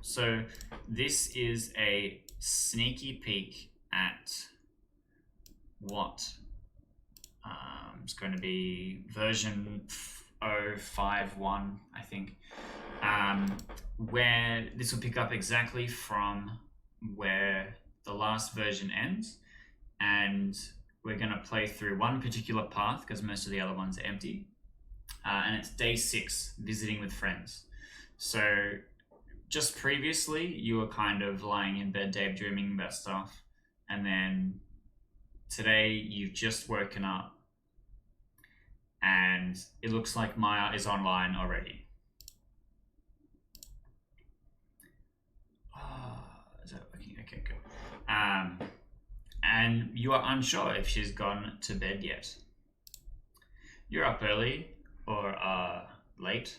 So this is a sneaky peek at what it's going to be version 0.51, I think, where this will pick up exactly from where the last version ends, and we're going to play through one particular path because most of the other ones are empty, and it's day 6, visiting with friends. So just previously you were kind of lying in bed daydreaming about stuff, and then today you've just woken up and it looks like Maya is online already. Is that working? Okay, good. And you are unsure if she's gone to bed yet. You're up early or late?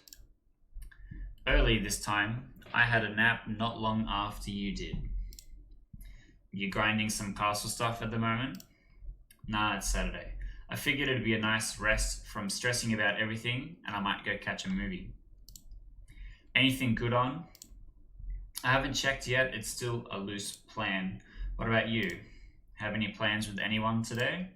Early this time. I had a nap not long after you did. You grinding some castle stuff at the moment? Nah, it's Saturday. I figured it'd be a nice rest from stressing about everything, and I might go catch a movie. Anything good on? I haven't checked yet, it's still a loose plan. What about you? Have any plans with anyone today?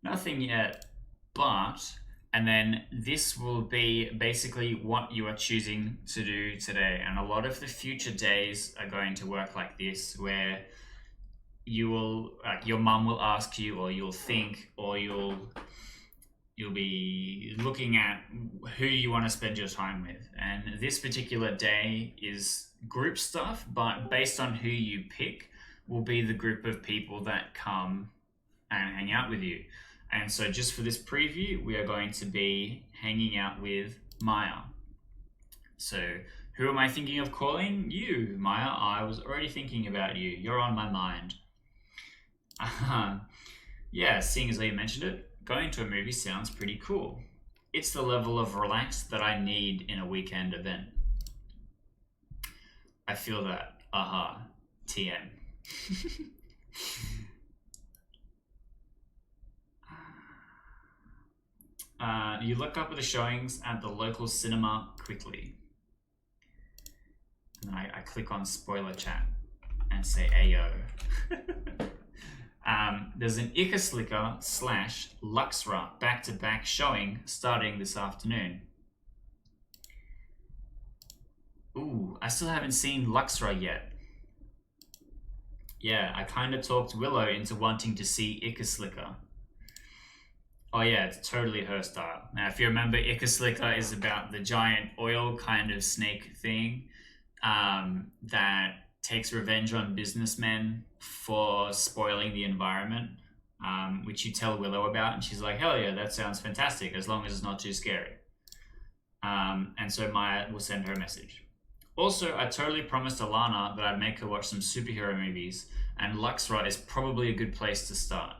Nothing yet, but... And then this will be basically what you are choosing to do today. And a lot of the future days are going to work like this, where you will, your mum will ask you, or you'll think, or you'll be looking at who you want to spend your time with. And this particular day is group stuff, but based on who you pick will be the group of people that come and hang out with you. And so just for this preview, we are going to be hanging out with Maya. So who am I thinking of calling? You, Maya. I was already thinking about you. You're on my mind. Yeah, seeing as you mentioned it, going to a movie sounds pretty cool. It's the level of relax that I need in a weekend event. I feel that. TM. You look up at the showings at the local cinema quickly. And I click on spoiler chat and say Ayo. There's an Ica Slicker / Luxra back-to-back showing starting this afternoon. Ooh, I still haven't seen Luxra yet. Yeah, I kind of talked Willow into wanting to see Ica Slicker. Oh yeah, it's totally her style. Now, if you remember, Ica Slicker is about the giant oil kind of snake thing that takes revenge on businessmen for spoiling the environment, which you tell Willow about, and she's like, hell yeah, that sounds fantastic, as long as it's not too scary. And so Maya will send her a message. Also, I totally promised Alana that I'd make her watch some superhero movies, and Luxra is probably a good place to start.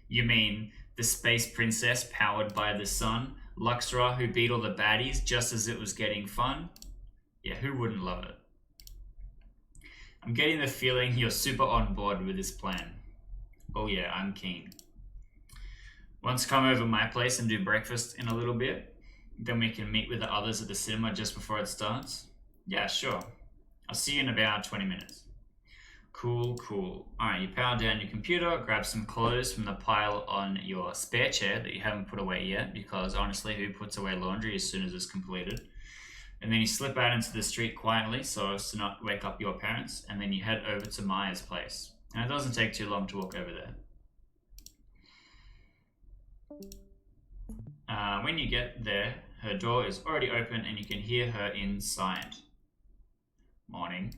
You mean the space princess powered by the sun, Luxra who beat all the baddies just as it was getting fun? Yeah, who wouldn't love it? I'm getting the feeling you're super on board with this plan. Oh yeah, I'm keen. Want to come over to my place and do breakfast in a little bit? Then we can meet with the others at the cinema just before it starts? Yeah, sure. I'll see you in about 20 minutes. Cool. Alright, you power down your computer, grab some clothes from the pile on your spare chair that you haven't put away yet, because honestly, who puts away laundry as soon as it's completed? And then you slip out into the street quietly so as to not wake up your parents, and then you head over to Maya's place. And it doesn't take too long to walk over there. When you get there, her door is already open and you can hear her inside. Morning.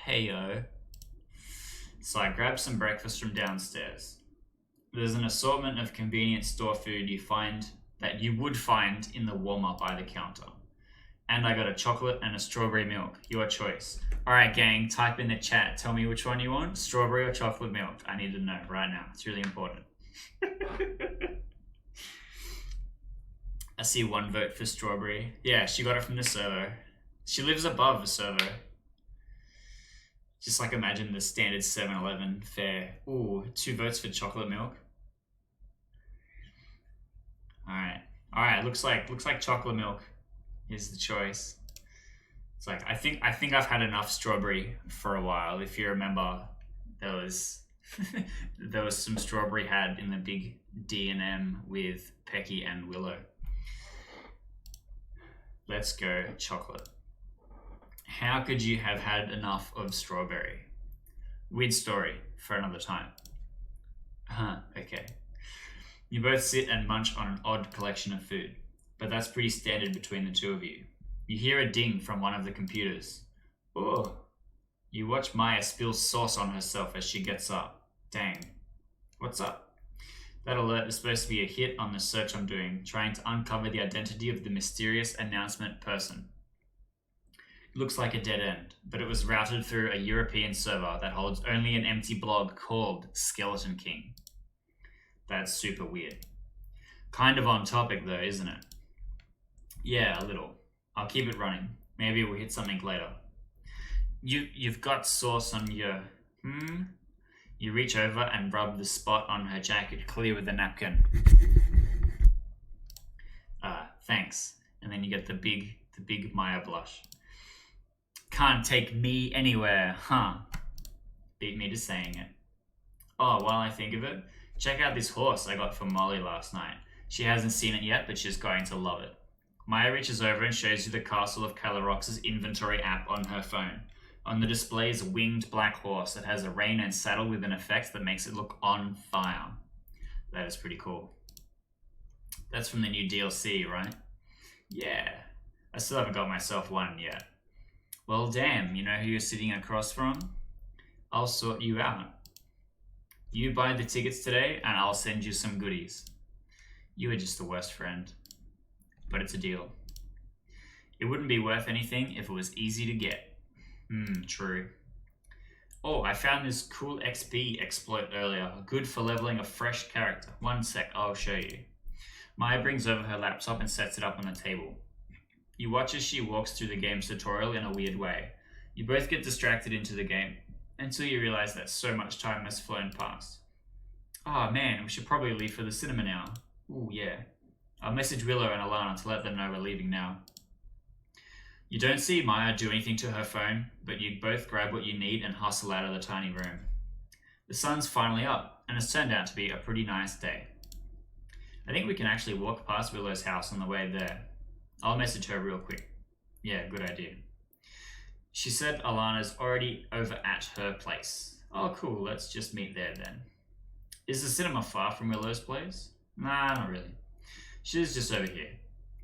Heyo. So I grabbed some breakfast from downstairs. There's an assortment of convenience store food that you would find in the warm-up by the counter. And I got a chocolate and a strawberry milk. Your choice. Alright gang, type in the chat. Tell me which one you want, strawberry or chocolate milk. I need to know right now. It's really important. I see one vote for strawberry. Yeah, she got it from the servo. She lives above the servo. Just like imagine the standard 7-Eleven fare. Ooh, 2 votes for chocolate milk. Alright, looks like chocolate milk is the choice. It's like I think I've had enough strawberry for a while. If you remember, there was there was some strawberry had in the big D&M with Pecky and Willow. Let's go chocolate. How could you have had enough of strawberry? Weird story for another time. Okay. You both sit and munch on an odd collection of food, but that's pretty standard between the two of you. You hear a ding from one of the computers. Oh. You watch Maya spill sauce on herself as she gets up. Dang. What's up? That alert is supposed to be a hit on the search I'm doing, trying to uncover the identity of the mysterious announcement person. It looks like a dead end, but it was routed through a European server that holds only an empty blog called Skeleton King. That's super weird. Kind of on topic though, isn't it? Yeah, a little. I'll keep it running. Maybe we'll hit something later. You've got sauce on your... You reach over and rub the spot on her jacket clear with a napkin. Thanks. And then you get the big Maya blush. Can't take me anywhere, huh? Beat me to saying it. Oh, while I think of it, check out this horse I got from Molly last night. She hasn't seen it yet, but she's going to love it. Maya reaches over and shows you the Castle of Calarox's inventory app on her phone. On the display is a winged black horse that has a rein and saddle with an effect that makes it look on fire. That is pretty cool. That's from the new DLC, right? Yeah. I still haven't got myself one yet. Well, damn, you know who you're sitting across from? I'll sort you out. You buy the tickets today and I'll send you some goodies. You are just the worst friend. But it's a deal. It wouldn't be worth anything if it was easy to get. True. Oh, I found this cool XP exploit earlier. Good for leveling a fresh character. One sec, I'll show you. Maya brings over her laptop and sets it up on the table. You watch as she walks through the game's tutorial in a weird way. You both get distracted into the game, until you realize that so much time has flown past. Oh man, we should probably leave for the cinema now. Ooh, yeah. I'll message Willow and Alana to let them know we're leaving now. You don't see Maya do anything to her phone, but you both grab what you need and hustle out of the tiny room. The sun's finally up, and it's turned out to be a pretty nice day. I think we can actually walk past Willow's house on the way there. I'll message her real quick. Yeah, good idea. She said Alana's already over at her place. Oh cool, let's just meet there then. Is the cinema far from Willow's place? Nah, not really. She's just over here.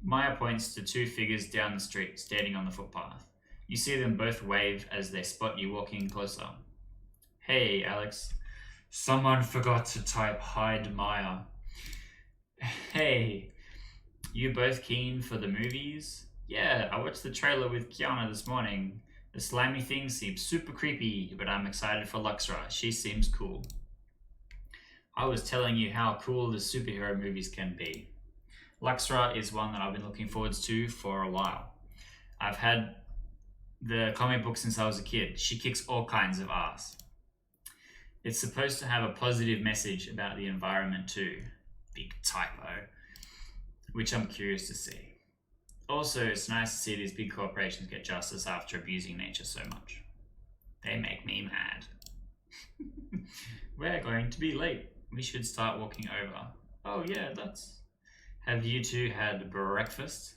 Maya points to two figures down the street, standing on the footpath. You see them both wave as they spot you walking closer. Hey, Alex. Someone forgot to type hide Maya. Hey, you both keen for the movies? Yeah, I watched the trailer with Kiana this morning. The slimy thing seems super creepy, but I'm excited for Luxra. She seems cool. I was telling you how cool the superhero movies can be. Luxra is one that I've been looking forward to for a while. I've had the comic book since I was a kid. She kicks all kinds of ass. It's supposed to have a positive message about the environment too. Big typo. Which I'm curious to see. Also, it's nice to see these big corporations get justice after abusing nature so much. They make me mad. We're going to be late. We should start walking over. Oh yeah, that's... Have you two had breakfast?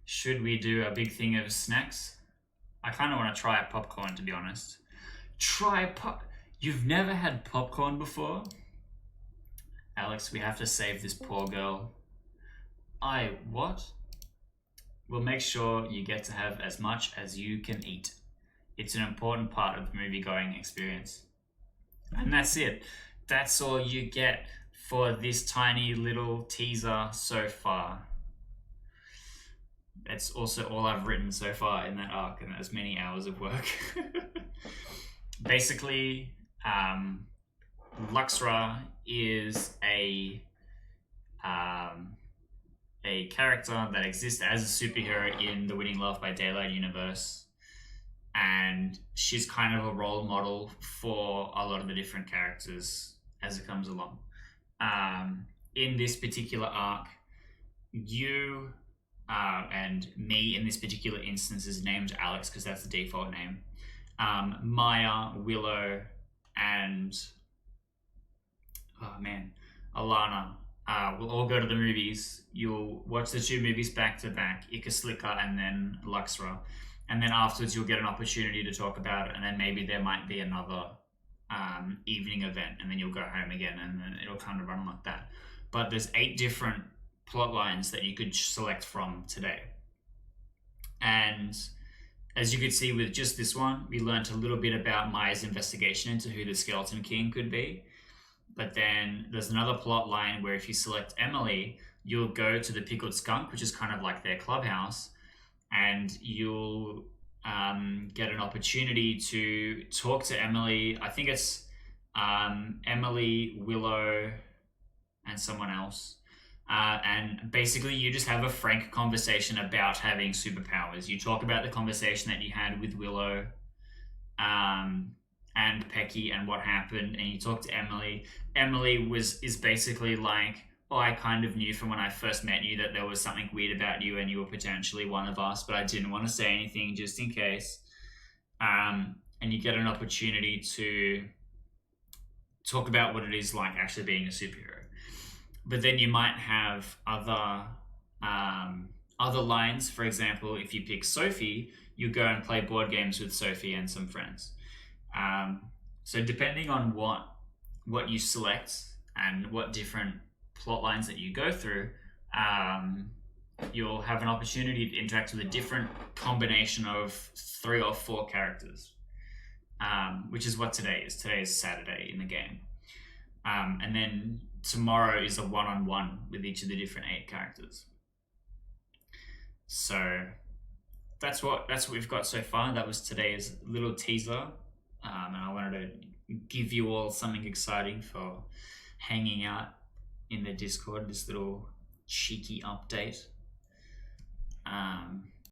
Should we do a big thing of snacks? I kind of want to try popcorn, to be honest. Try pop... You've never had popcorn before? Alex, we have to save this poor girl. What? We'll make sure you get to have as much as you can eat. It's an important part of the movie-going experience. And that's it. That's all you get for this tiny little teaser so far. That's also all I've written so far in that arc, and that's many hours of work. Basically, Luxra is a character that exists as a superhero in the Winning Love by Daylight universe, and she's kind of a role model for a lot of the different characters as it comes along. In this particular arc, you and me in this particular instance is named Alex because that's the default name. Maya, Willow, and Alana will all go to the movies. You'll watch the 2 movies back to back, Ikaslika and then Luxra. And then afterwards you'll get an opportunity to talk about it, and then maybe there might be another evening event, and then you'll go home again, and then it'll kind of run like that. But there's 8 different plot lines that you could select from today. And as you could see with just this one, we learned a little bit about Maya's investigation into who the Skeleton King could be. But then there's another plot line where if you select Emily, you'll go to the Pickled Skunk, which is kind of like their clubhouse, and you'll get an opportunity to talk to Emily. I think it's Emily, Willow, and someone else. And basically you just have a frank conversation about having superpowers. You talk about the conversation that you had with Willow and Pecky and what happened, and you talk to Emily. Emily is basically like, oh, I kind of knew from when I first met you that there was something weird about you and you were potentially one of us, but I didn't want to say anything just in case. And you get an opportunity to talk about what it is like actually being a superhero. But then you might have other lines. For example, if you pick Sophie, you go and play board games with Sophie and some friends. So depending on what you select and what different plot lines that you go through, you'll have an opportunity to interact with a different combination of 3 or 4 characters, which is what today is. Today is Saturday in the game. And then tomorrow is a one-on-one with each of the different 8 characters. So that's what we've got so far. That was today's little teaser. And I wanted to give you all something exciting for hanging out in the Discord, this little cheeky update.